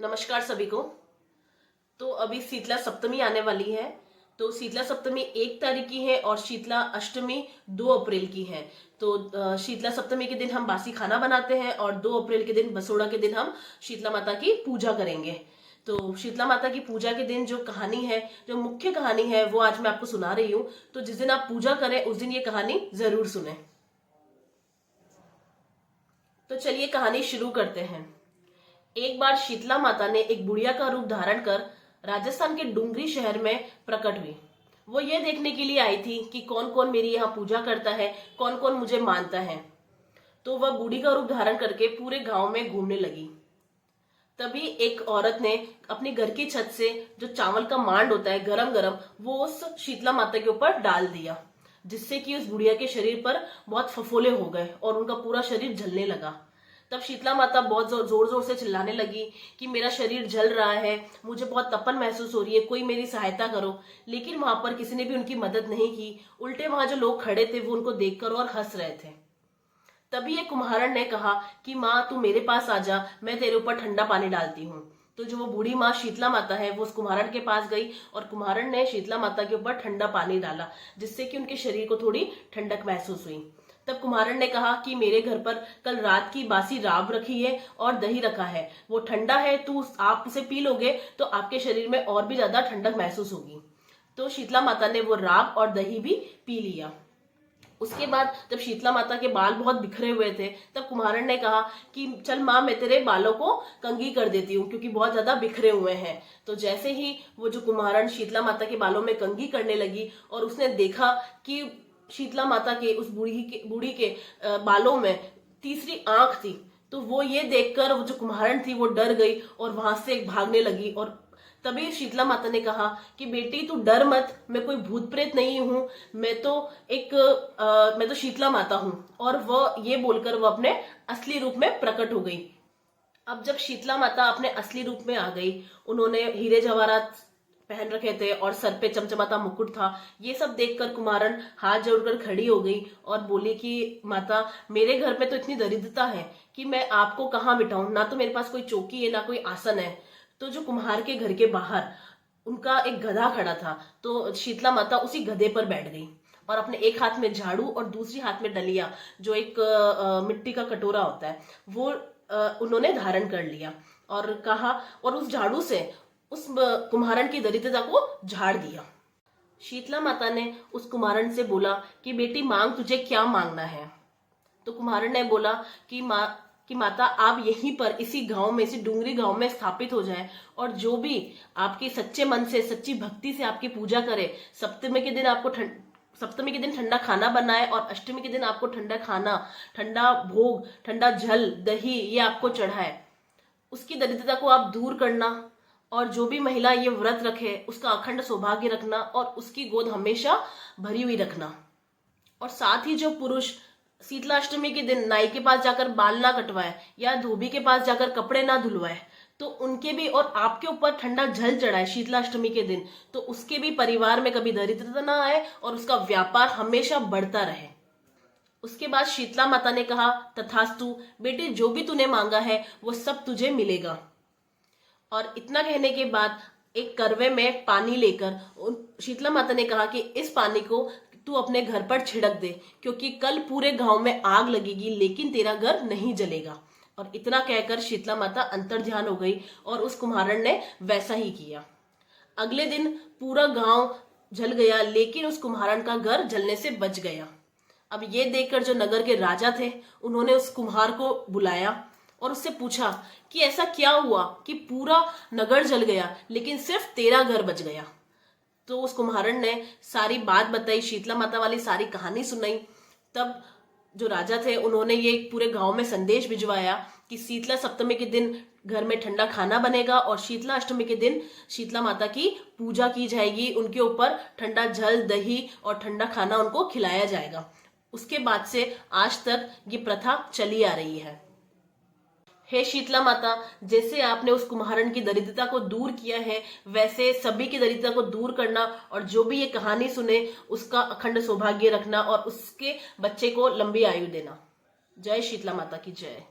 नमस्कार सभी को। तो अभी शीतला सप्तमी आने वाली है। तो शीतला सप्तमी 1 तारीख की है और शीतला अष्टमी 2 अप्रैल की है। तो शीतला सप्तमी के दिन हम बासी खाना बनाते हैं और 2 अप्रैल के दिन बसोड़ा के दिन हम शीतला माता की पूजा करेंगे। तो शीतला माता की पूजा के दिन जो कहानी है, जो मुख्य कहानी है, वो आज मैं आपको सुना रही हूँ। तो जिस दिन आप पूजा करें उस दिन ये कहानी जरूर सुने। तो चलिए कहानी शुरू करते हैं। एक बार शीतला माता ने एक बुढ़िया का रूप धारण कर राजस्थान के डुंगरी शहर में प्रकट हुई। वो ये देखने के लिए आई थी कि कौन कौन मेरी यहाँ पूजा करता है, कौन कौन मुझे मानता है। तो वह बूढ़ी का रूप धारण करके पूरे गांव में घूमने लगी। तभी एक औरत ने अपनी घर की छत से जो चावल का मांड होता है गरम गरम, वो उस शीतला माता के ऊपर डाल दिया, जिससे कि उस बुढ़िया के शरीर पर बहुत फफोले हो गए और उनका पूरा शरीर जलने लगा। तब शीतला माता बहुत जोर जोर से चिल्लाने लगी कि मेरा शरीर जल रहा है, मुझे बहुत तपन महसूस हो रही है, कोई मेरी सहायता करो। लेकिन वहां पर किसी ने भी उनकी मदद नहीं की। उल्टे वहां जो लोग खड़े थे वो उनको देखकर और हंस रहे थे। तभी एक कुम्हारन ने कहा कि माँ तू मेरे पास आ जा, मैं तेरे ऊपर ठंडा पानी डालती हूँ। तो जो वो बूढ़ी माँ शीतला माता है वो उस कुम्हारन के पास गई और कुम्हारन ने शीतला माता के ऊपर ठंडा पानी डाला, जिससे कि उनके शरीर को थोड़ी ठंडक महसूस हुई। तब कुम्हारन ने कहा कि मेरे घर पर कल रात की बासी राब रखी है और दही रखा है, वो ठंडा है, आप उसे पी लोगे तो आपके शरीर में और भी ज्यादा ठंडक महसूस होगी। तो शीतला माता ने वो राब और दही भी पी लिया। उसके बाद जब शीतला माता के बाल बहुत बिखरे हुए थे तब कुम्हारन ने कहा कि चल माँ मैं तेरे बालों को कंघी कर देती हूँ, क्योंकि बहुत ज्यादा बिखरे हुए हैं। तो जैसे ही वो जो कुम्हारन शीतला माता के बालों में कंघी करने लगी और उसने देखा कि शीतला माता के उस बूढ़ी के बालों में तीसरी आंख थी, तो वो ये देखकर वो जो कुम्हारन थी वो डर गई और वहां से भागने लगी। और तभी शीतला माता ने कहा कि बेटी तू डर मत, मैं कोई भूत प्रेत नहीं हूं, मैं तो शीतला माता हूं। और वह ये बोलकर वो अपने असली रूप में प्रकट हो गई। अब जब शीतला माता अपने असली रूप में आ गई, उन्होंने हीरे जवाहरात पहन रखे थे और सर पे चमचमाता मुकुट था। ये सब देखकर कुमारन हाथ जोड़कर खड़ी हो गई और बोली कि माता मेरे घर में तो इतनी दरिद्रता है कि मैं आपको कहाँ बिठाऊं, ना तो मेरे पास कोई चौकी है ना कोई आसन है। तो जो कुम्हार के घर के बाहर उनका एक गधा खड़ा था, तो शीतला माता उसी गधे पर बैठ गई और अपने एक हाथ में झाड़ू और दूसरी हाथ में डलिया, जो एक मिट्टी का कटोरा होता है, वो उन्होंने धारण कर लिया और कहा, और उस झाड़ू से उस कुम्हारन की दरिद्रता को झाड़ दिया। शीतला माता ने उस कुम्हारन से बोला कि बेटी मांग, तुझे क्या मांगना है। तो कुम्हारन ने बोला कि माता आप यहीं पर इसी गांव में, इसी डूंगरी गांव में स्थापित हो जाए और जो भी आपके सच्चे मन से, सच्ची भक्ति से आपकी पूजा करे, सप्तमी के दिन ठंडा खाना बनाए और अष्टमी के दिन आपको ठंडा खाना, ठंडा भोग, ठंडा जल, दही ये आपको चढ़ाए, उसकी दरिद्रता को आप दूर करना। और जो भी महिला ये व्रत रखे उसका अखंड सौभाग्य रखना और उसकी गोद हमेशा भरी हुई रखना। और साथ ही जो पुरुष शीतला अष्टमी के दिन नाई के पास जाकर बाल ना कटवाए या धोबी के पास जाकर कपड़े ना धुलवाए, तो उनके भी और आपके ऊपर ठंडा जल चढ़ाए शीतला अष्टमी के दिन, तो उसके भी परिवार में कभी दरिद्रता ना आए और उसका व्यापार हमेशा बढ़ता रहे। उसके बाद शीतला माता ने कहा तथास्तु बेटी, जो भी तूने मांगा है वो सब तुझे मिलेगा। और इतना कहने के बाद एक करवे में पानी लेकर शीतला माता ने कहा कि इस पानी को तू अपने घर पर छिड़क दे, क्योंकि कल पूरे गांव में आग लगेगी लेकिन तेरा घर नहीं जलेगा। और इतना कहकर शीतला माता अंतर्ध्यान हो गई और उस कुम्हारन ने वैसा ही किया। अगले दिन पूरा गांव जल गया लेकिन उस कुम्हारन का घर जलने से बच गया। अब ये देखकर जो नगर के राजा थे उन्होंने उस कुम्हार को बुलाया और उससे पूछा कि ऐसा क्या हुआ कि पूरा नगर जल गया लेकिन सिर्फ तेरा घर बच गया। तो उस कुम्हारन ने सारी बात बताई, शीतला माता वाली सारी कहानी सुनाई। तब जो राजा थे उन्होंने ये पूरे गांव में संदेश भिजवाया कि शीतला सप्तमी के दिन घर में ठंडा खाना बनेगा और शीतला अष्टमी के दिन शीतला माता की पूजा की जाएगी, उनके ऊपर ठंडा जल, दही और ठंडा खाना उनको खिलाया जाएगा। उसके बाद से आज तक ये प्रथा चली आ रही है। हे शीतला माता, जैसे आपने उस कुम्हारन की दरिद्रता को दूर किया है, वैसे सभी की दरिद्रता को दूर करना और जो भी ये कहानी सुने उसका अखंड सौभाग्य रखना और उसके बच्चे को लंबी आयु देना। जय शीतला माता की जय।